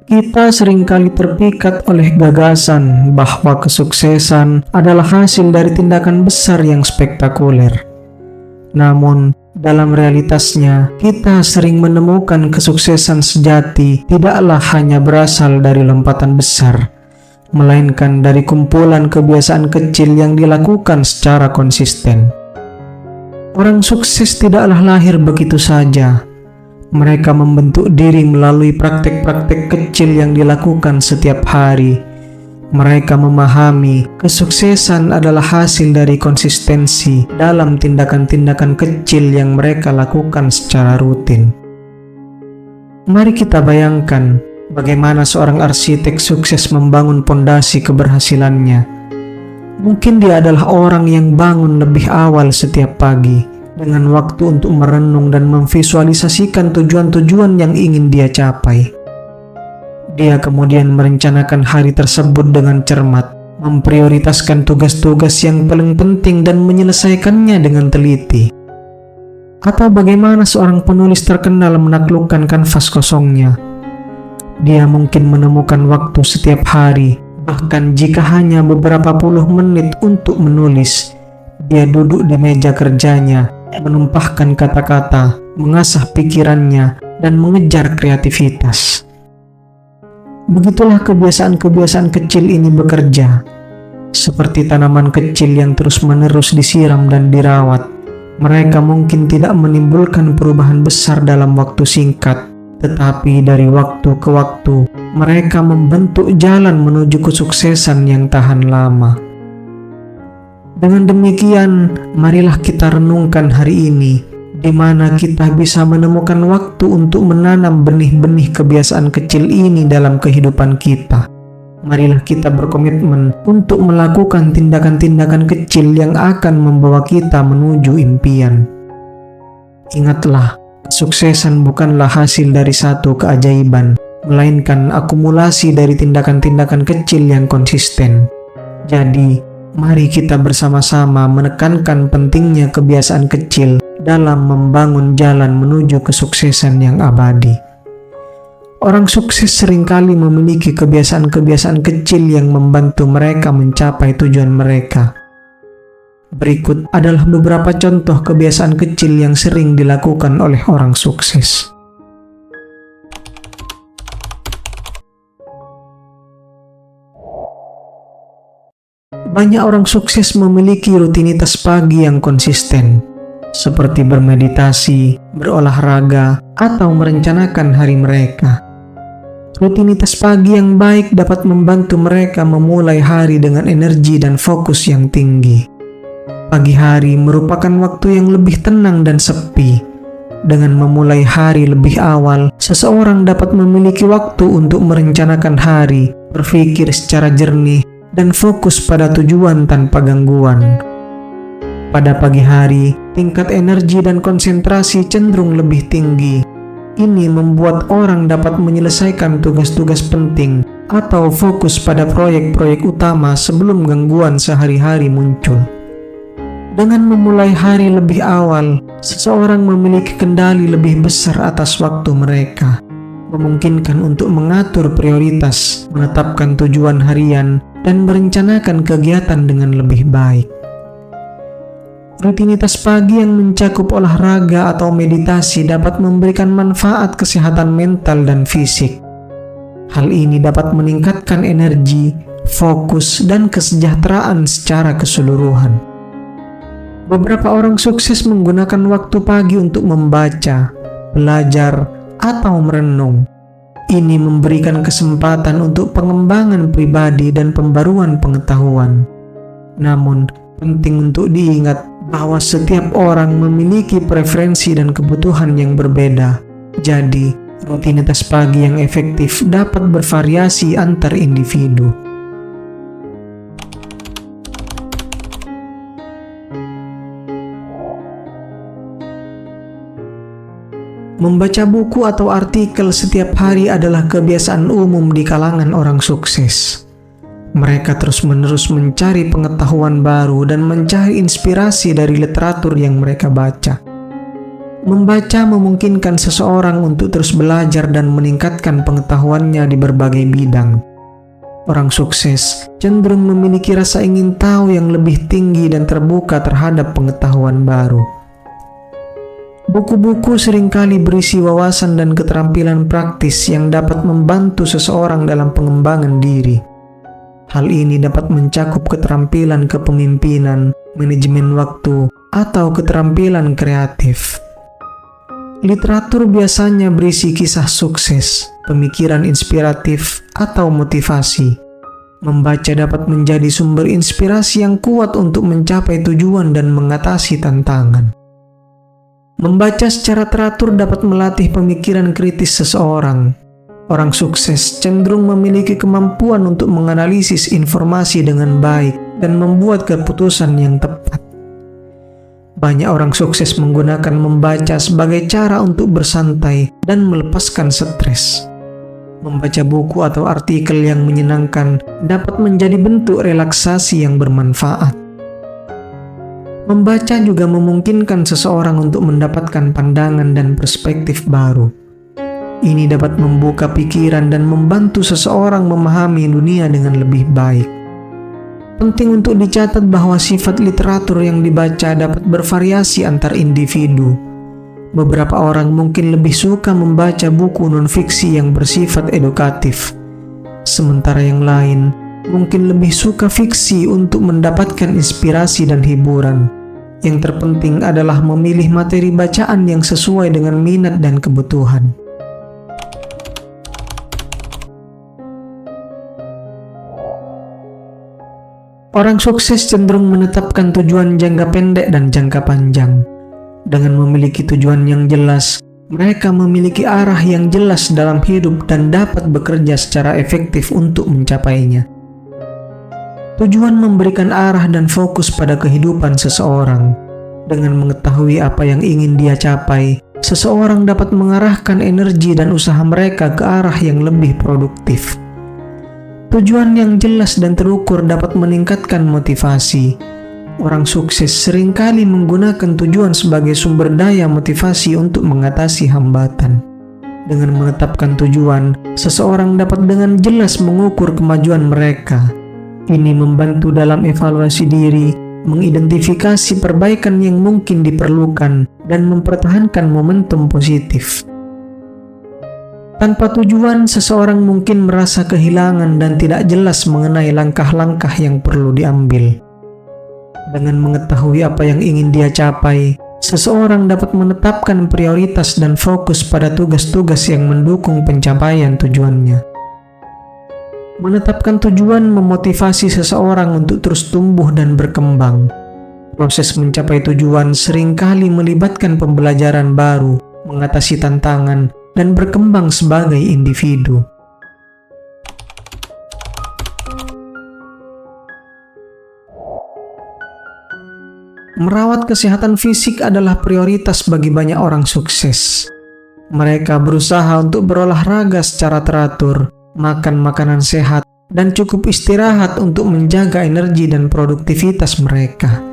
Kita seringkali terpikat oleh gagasan bahwa kesuksesan adalah hasil dari tindakan besar yang spektakuler. Namun, dalam realitasnya, kita sering menemukan kesuksesan sejati tidaklah hanya berasal dari lompatan besar, melainkan dari kumpulan kebiasaan kecil yang dilakukan secara konsisten. Orang sukses tidaklah lahir begitu saja. Mereka membentuk diri melalui praktek-praktek kecil yang dilakukan setiap hari. Mereka memahami kesuksesan adalah hasil dari konsistensi dalam tindakan-tindakan kecil yang mereka lakukan secara rutin. Mari kita bayangkan bagaimana seorang arsitek sukses membangun pondasi keberhasilannya. Mungkin dia adalah orang yang bangun lebih awal setiap pagi, dengan waktu untuk merenung dan memvisualisasikan tujuan-tujuan yang ingin dia capai. Dia kemudian merencanakan hari tersebut dengan cermat, memprioritaskan tugas-tugas yang paling penting dan menyelesaikannya dengan teliti. Atau bagaimana seorang penulis terkenal menaklukkan kanvas kosongnya. Dia mungkin menemukan waktu setiap hari, bahkan jika hanya beberapa puluh menit untuk menulis. Dia duduk di meja kerjanya, menumpahkan kata-kata, mengasah pikirannya, dan mengejar kreativitas. Begitulah kebiasaan-kebiasaan kecil ini bekerja. Seperti tanaman kecil yang terus-menerus disiram dan dirawat, mereka mungkin tidak menimbulkan perubahan besar dalam waktu singkat, tetapi dari waktu ke waktu, mereka membentuk jalan menuju kesuksesan yang tahan lama. Dengan demikian, marilah kita renungkan hari ini, di mana kita bisa menemukan waktu untuk menanam benih-benih kebiasaan kecil ini dalam kehidupan kita. Marilah kita berkomitmen untuk melakukan tindakan-tindakan kecil yang akan membawa kita menuju impian. Ingatlah, kesuksesan bukanlah hasil dari satu keajaiban, melainkan akumulasi dari tindakan-tindakan kecil yang konsisten. Jadi, mari kita bersama-sama menekankan pentingnya kebiasaan kecil dalam membangun jalan menuju kesuksesan yang abadi. Orang sukses seringkali memiliki kebiasaan-kebiasaan kecil yang membantu mereka mencapai tujuan mereka. Berikut adalah beberapa contoh kebiasaan kecil yang sering dilakukan oleh orang sukses. Banyak orang sukses memiliki rutinitas pagi yang konsisten, seperti bermeditasi, berolahraga, atau merencanakan hari mereka. Rutinitas pagi yang baik dapat membantu mereka memulai hari dengan energi dan fokus yang tinggi. Pagi hari merupakan waktu yang lebih tenang dan sepi. Dengan memulai hari lebih awal, seseorang dapat memiliki waktu untuk merencanakan hari, berpikir secara jernih, dan fokus pada tujuan tanpa gangguan. Pada pagi hari, tingkat energi dan konsentrasi cenderung lebih tinggi. Ini membuat orang dapat menyelesaikan tugas-tugas penting atau fokus pada proyek-proyek utama sebelum gangguan sehari-hari muncul. Dengan memulai hari lebih awal, seseorang memiliki kendali lebih besar atas waktu mereka, memungkinkan untuk mengatur prioritas, menetapkan tujuan harian, dan merencanakan kegiatan dengan lebih baik. Rutinitas pagi yang mencakup olahraga atau meditasi dapat memberikan manfaat kesehatan mental dan fisik. Hal ini dapat meningkatkan energi, fokus, dan kesejahteraan secara keseluruhan. Beberapa orang sukses menggunakan waktu pagi untuk membaca, belajar, atau merenung. Ini memberikan kesempatan untuk pengembangan pribadi dan pembaruan pengetahuan. Namun, penting untuk diingat bahwa setiap orang memiliki preferensi dan kebutuhan yang berbeda. Jadi, rutinitas pagi yang efektif dapat bervariasi antar individu. Membaca buku atau artikel setiap hari adalah kebiasaan umum di kalangan orang sukses. Mereka terus-menerus mencari pengetahuan baru dan mencari inspirasi dari literatur yang mereka baca. Membaca memungkinkan seseorang untuk terus belajar dan meningkatkan pengetahuannya di berbagai bidang. Orang sukses cenderung memiliki rasa ingin tahu yang lebih tinggi dan terbuka terhadap pengetahuan baru. Buku-buku seringkali berisi wawasan dan keterampilan praktis yang dapat membantu seseorang dalam pengembangan diri. Hal ini dapat mencakup keterampilan kepemimpinan, manajemen waktu, atau keterampilan kreatif. Literatur biasanya berisi kisah sukses, pemikiran inspiratif, atau motivasi. Membaca dapat menjadi sumber inspirasi yang kuat untuk mencapai tujuan dan mengatasi tantangan. Membaca secara teratur dapat melatih pemikiran kritis seseorang. Orang sukses cenderung memiliki kemampuan untuk menganalisis informasi dengan baik dan membuat keputusan yang tepat. Banyak orang sukses menggunakan membaca sebagai cara untuk bersantai dan melepaskan stres. Membaca buku atau artikel yang menyenangkan dapat menjadi bentuk relaksasi yang bermanfaat. Membaca juga memungkinkan seseorang untuk mendapatkan pandangan dan perspektif baru. Ini dapat membuka pikiran dan membantu seseorang memahami dunia dengan lebih baik. Penting untuk dicatat bahwa sifat literatur yang dibaca dapat bervariasi antar individu. Beberapa orang mungkin lebih suka membaca buku non-fiksi yang bersifat edukatif, sementara yang lain mungkin lebih suka fiksi untuk mendapatkan inspirasi dan hiburan. Yang terpenting adalah memilih materi bacaan yang sesuai dengan minat dan kebutuhan. Orang sukses cenderung menetapkan tujuan jangka pendek dan jangka panjang. Dengan memiliki tujuan yang jelas, mereka memiliki arah yang jelas dalam hidup dan dapat bekerja secara efektif untuk mencapainya. Tujuan memberikan arah dan fokus pada kehidupan seseorang. Dengan mengetahui apa yang ingin dia capai, seseorang dapat mengarahkan energi dan usaha mereka ke arah yang lebih produktif. Tujuan yang jelas dan terukur dapat meningkatkan motivasi. Orang sukses seringkali menggunakan tujuan sebagai sumber daya motivasi untuk mengatasi hambatan. Dengan menetapkan tujuan, seseorang dapat dengan jelas mengukur kemajuan mereka. Ini membantu dalam evaluasi diri, mengidentifikasi perbaikan yang mungkin diperlukan, dan mempertahankan momentum positif. Tanpa tujuan, seseorang mungkin merasa kehilangan dan tidak jelas mengenai langkah-langkah yang perlu diambil. Dengan mengetahui apa yang ingin dia capai, seseorang dapat menetapkan prioritas dan fokus pada tugas-tugas yang mendukung pencapaian tujuannya. Menetapkan tujuan memotivasi seseorang untuk terus tumbuh dan berkembang. Proses mencapai tujuan seringkali melibatkan pembelajaran baru, mengatasi tantangan, dan berkembang sebagai individu. Merawat kesehatan fisik adalah prioritas bagi banyak orang sukses. Mereka berusaha untuk berolahraga secara teratur, makan makanan sehat, dan cukup istirahat untuk menjaga energi dan produktivitas mereka.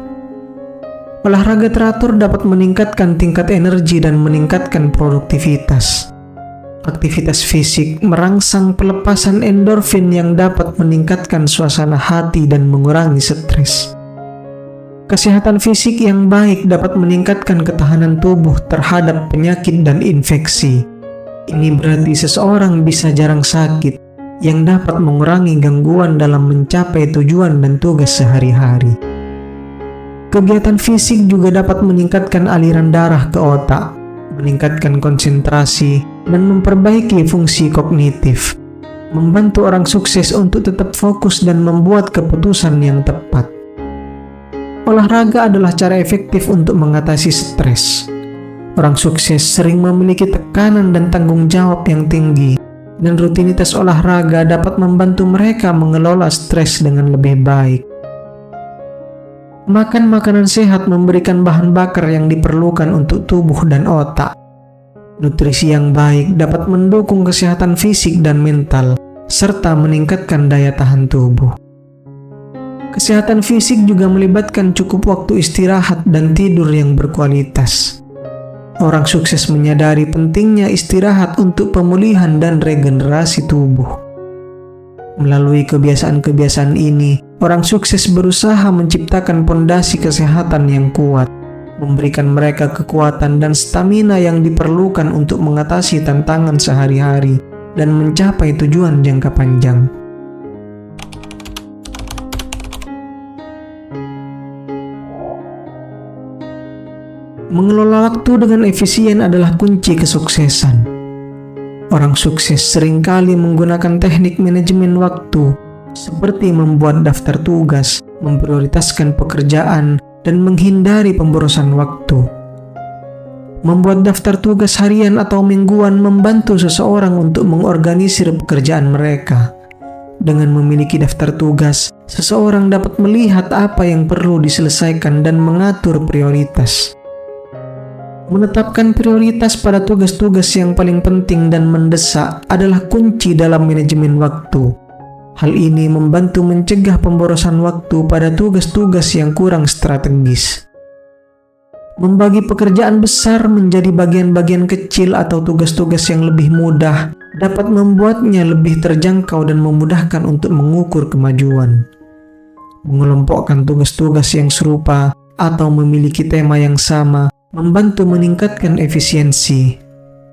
Olahraga teratur dapat meningkatkan tingkat energi dan meningkatkan produktivitas. Aktivitas fisik merangsang pelepasan endorfin yang dapat meningkatkan suasana hati dan mengurangi stres. Kesehatan fisik yang baik dapat meningkatkan ketahanan tubuh terhadap penyakit dan infeksi. Ini berarti seseorang bisa jarang sakit, yang dapat mengurangi gangguan dalam mencapai tujuan dan tugas sehari-hari. Kegiatan fisik juga dapat meningkatkan aliran darah ke otak, meningkatkan konsentrasi, dan memperbaiki fungsi kognitif, membantu orang sukses untuk tetap fokus dan membuat keputusan yang tepat. Olahraga adalah cara efektif untuk mengatasi stres. Orang sukses sering memiliki tekanan dan tanggung jawab yang tinggi, dan rutinitas olahraga dapat membantu mereka mengelola stres dengan lebih baik. Makan makanan sehat memberikan bahan bakar yang diperlukan untuk tubuh dan otak. Nutrisi yang baik dapat mendukung kesehatan fisik dan mental, serta meningkatkan daya tahan tubuh. Kesehatan fisik juga melibatkan cukup waktu istirahat dan tidur yang berkualitas. Orang sukses menyadari pentingnya istirahat untuk pemulihan dan regenerasi tubuh. Melalui kebiasaan-kebiasaan ini, orang sukses berusaha menciptakan pondasi kesehatan yang kuat, memberikan mereka kekuatan dan stamina yang diperlukan untuk mengatasi tantangan sehari-hari dan mencapai tujuan jangka panjang. Mengelola waktu dengan efisien adalah kunci kesuksesan. Orang sukses seringkali menggunakan teknik manajemen waktu, seperti membuat daftar tugas, memprioritaskan pekerjaan, dan menghindari pemborosan waktu. Membuat daftar tugas harian atau mingguan membantu seseorang untuk mengorganisir pekerjaan mereka. Dengan memiliki daftar tugas, seseorang dapat melihat apa yang perlu diselesaikan dan mengatur prioritas. Menetapkan prioritas pada tugas-tugas yang paling penting dan mendesak adalah kunci dalam manajemen waktu. Hal ini membantu mencegah pemborosan waktu pada tugas-tugas yang kurang strategis. Membagi pekerjaan besar menjadi bagian-bagian kecil atau tugas-tugas yang lebih mudah dapat membuatnya lebih terjangkau dan memudahkan untuk mengukur kemajuan. Mengelompokkan tugas-tugas yang serupa atau memiliki tema yang sama membantu meningkatkan efisiensi,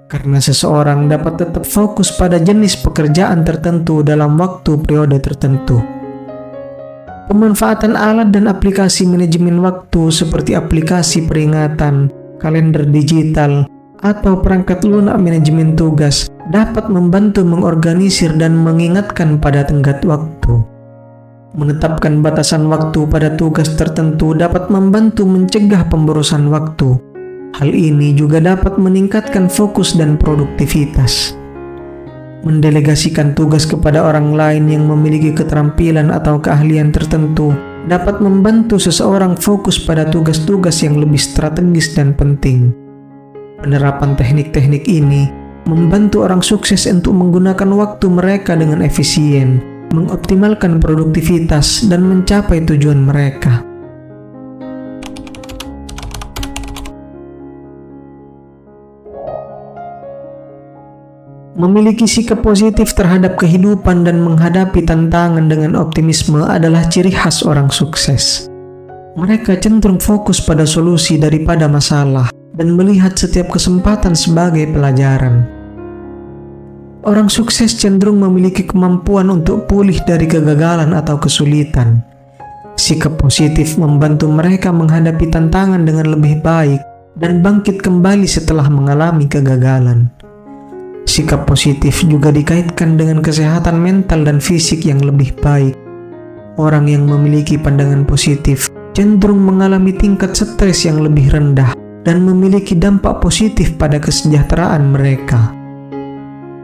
karena seseorang dapat tetap fokus pada jenis pekerjaan tertentu dalam waktu periode tertentu. Pemanfaatan alat dan aplikasi manajemen waktu seperti aplikasi peringatan, kalender digital, atau perangkat lunak manajemen tugas dapat membantu mengorganisir dan mengingatkan pada tenggat waktu. Menetapkan batasan waktu pada tugas tertentu dapat membantu mencegah pemborosan waktu. Hal ini juga dapat meningkatkan fokus dan produktivitas. Mendelegasikan tugas kepada orang lain yang memiliki keterampilan atau keahlian tertentu dapat membantu seseorang fokus pada tugas-tugas yang lebih strategis dan penting. Penerapan teknik-teknik ini membantu orang sukses untuk menggunakan waktu mereka dengan efisien, mengoptimalkan produktivitas, dan mencapai tujuan mereka. Memiliki sikap positif terhadap kehidupan dan menghadapi tantangan dengan optimisme adalah ciri khas orang sukses. Mereka cenderung fokus pada solusi daripada masalah dan melihat setiap kesempatan sebagai pelajaran. Orang sukses cenderung memiliki kemampuan untuk pulih dari kegagalan atau kesulitan. Sikap positif membantu mereka menghadapi tantangan dengan lebih baik dan bangkit kembali setelah mengalami kegagalan. Sikap positif juga dikaitkan dengan kesehatan mental dan fisik yang lebih baik. Orang yang memiliki pandangan positif cenderung mengalami tingkat stres yang lebih rendah dan memiliki dampak positif pada kesejahteraan mereka.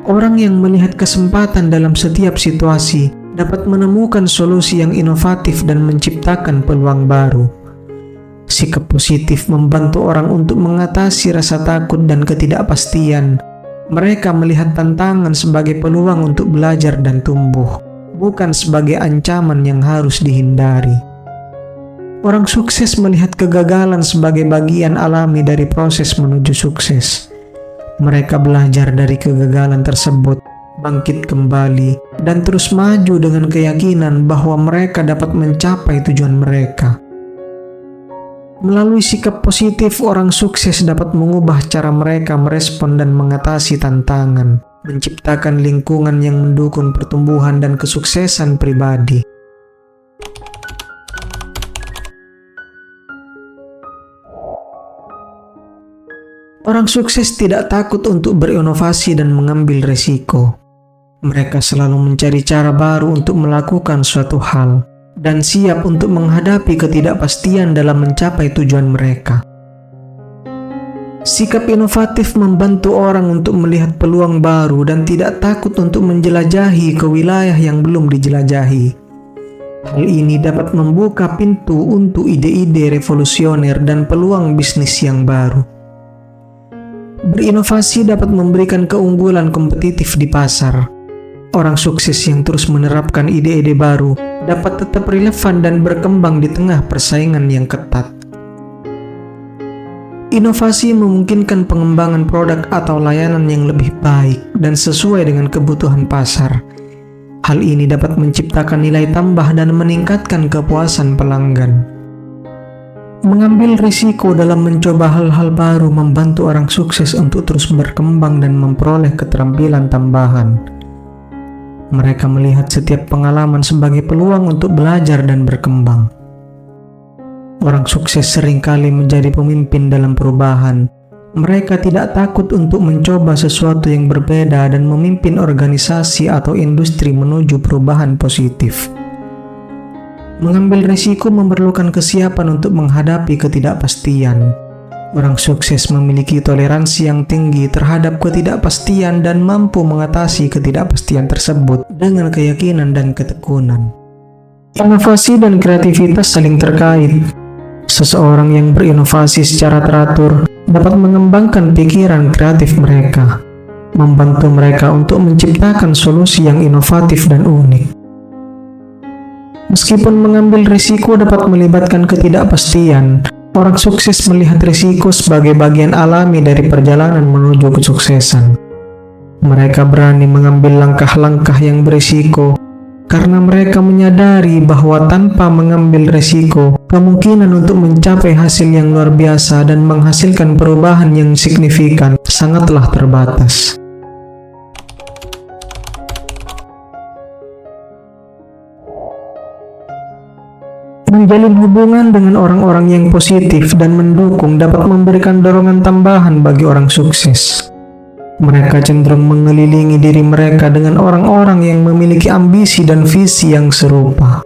Orang yang melihat kesempatan dalam setiap situasi dapat menemukan solusi yang inovatif dan menciptakan peluang baru. Sikap positif membantu orang untuk mengatasi rasa takut dan ketidakpastian. Mereka melihat tantangan sebagai peluang untuk belajar dan tumbuh, bukan sebagai ancaman yang harus dihindari. Orang sukses melihat kegagalan sebagai bagian alami dari proses menuju sukses. Mereka belajar dari kegagalan tersebut, bangkit kembali, dan terus maju dengan keyakinan bahwa mereka dapat mencapai tujuan mereka. Melalui sikap positif, orang sukses dapat mengubah cara mereka merespon dan mengatasi tantangan, menciptakan lingkungan yang mendukung pertumbuhan dan kesuksesan pribadi. Orang sukses tidak takut untuk berinovasi dan mengambil resiko. Mereka selalu mencari cara baru untuk melakukan suatu hal dan siap untuk menghadapi ketidakpastian dalam mencapai tujuan mereka. Sikap inovatif membantu orang untuk melihat peluang baru dan tidak takut untuk menjelajahi ke wilayah yang belum dijelajahi. Hal ini dapat membuka pintu untuk ide-ide revolusioner dan peluang bisnis yang baru. Berinovasi dapat memberikan keunggulan kompetitif di pasar. Orang sukses yang terus menerapkan ide-ide baru dapat tetap relevan dan berkembang di tengah persaingan yang ketat. Inovasi memungkinkan pengembangan produk atau layanan yang lebih baik dan sesuai dengan kebutuhan pasar. Hal ini dapat menciptakan nilai tambah dan meningkatkan kepuasan pelanggan. Mengambil risiko dalam mencoba hal-hal baru membantu orang sukses untuk terus berkembang dan memperoleh keterampilan tambahan. Mereka melihat setiap pengalaman sebagai peluang untuk belajar dan berkembang. Orang sukses seringkali menjadi pemimpin dalam perubahan. Mereka tidak takut untuk mencoba sesuatu yang berbeda dan memimpin organisasi atau industri menuju perubahan positif. Mengambil risiko memerlukan kesiapan untuk menghadapi ketidakpastian. Orang sukses memiliki toleransi yang tinggi terhadap ketidakpastian dan mampu mengatasi ketidakpastian tersebut dengan keyakinan dan ketekunan. Inovasi dan kreativitas saling terkait. Seseorang yang berinovasi secara teratur dapat mengembangkan pikiran kreatif mereka, membantu mereka untuk menciptakan solusi yang inovatif dan unik. Meskipun mengambil risiko dapat melibatkan ketidakpastian, orang sukses melihat risiko sebagai bagian alami dari perjalanan menuju kesuksesan. Mereka berani mengambil langkah-langkah yang berisiko karena mereka menyadari bahwa tanpa mengambil risiko, kemungkinan untuk mencapai hasil yang luar biasa dan menghasilkan perubahan yang signifikan sangatlah terbatas. Menjalin hubungan dengan orang-orang yang positif dan mendukung dapat memberikan dorongan tambahan bagi orang sukses. Mereka cenderung mengelilingi diri mereka dengan orang-orang yang memiliki ambisi dan visi yang serupa.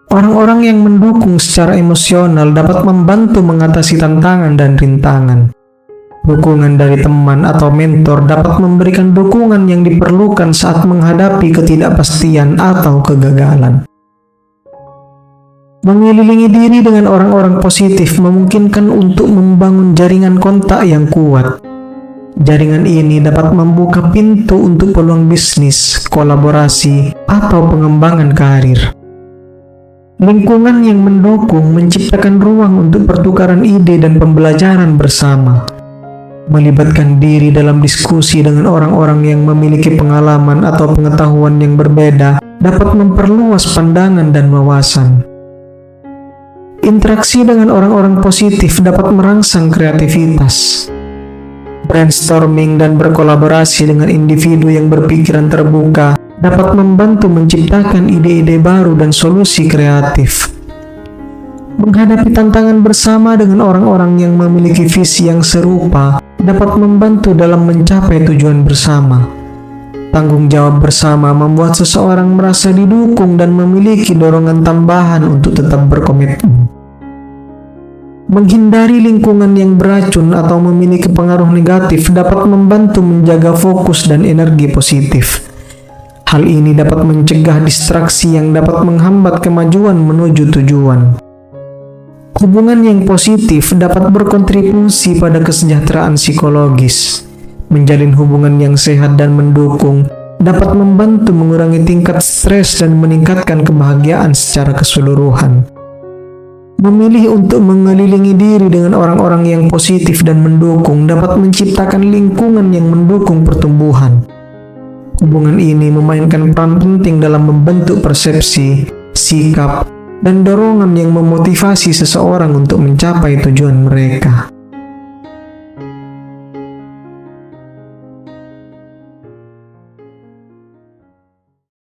Orang-orang yang mendukung secara emosional dapat membantu mengatasi tantangan dan rintangan. Dukungan dari teman atau mentor dapat memberikan dukungan yang diperlukan saat menghadapi ketidakpastian atau kegagalan. Mengelilingi diri dengan orang-orang positif memungkinkan untuk membangun jaringan kontak yang kuat. Jaringan ini dapat membuka pintu untuk peluang bisnis, kolaborasi, atau pengembangan karir. Lingkungan yang mendukung menciptakan ruang untuk pertukaran ide dan pembelajaran bersama. Melibatkan diri dalam diskusi dengan orang-orang yang memiliki pengalaman atau pengetahuan yang berbeda dapat memperluas pandangan dan wawasan. Interaksi dengan orang-orang positif dapat merangsang kreativitas. Brainstorming dan berkolaborasi dengan individu yang berpikiran terbuka dapat membantu menciptakan ide-ide baru dan solusi kreatif. Menghadapi tantangan bersama dengan orang-orang yang memiliki visi yang serupa dapat membantu dalam mencapai tujuan bersama. Tanggung jawab bersama membuat seseorang merasa didukung dan memiliki dorongan tambahan untuk tetap berkomitmen. Menghindari lingkungan yang beracun atau memiliki pengaruh negatif dapat membantu menjaga fokus dan energi positif. Hal ini dapat mencegah distraksi yang dapat menghambat kemajuan menuju tujuan. Hubungan yang positif dapat berkontribusi pada kesejahteraan psikologis. Menjalin hubungan yang sehat dan mendukung dapat membantu mengurangi tingkat stres dan meningkatkan kebahagiaan secara keseluruhan. Memilih untuk mengelilingi diri dengan orang-orang yang positif dan mendukung dapat menciptakan lingkungan yang mendukung pertumbuhan. Hubungan ini memainkan peran penting dalam membentuk persepsi, sikap, dan dorongan yang memotivasi seseorang untuk mencapai tujuan mereka.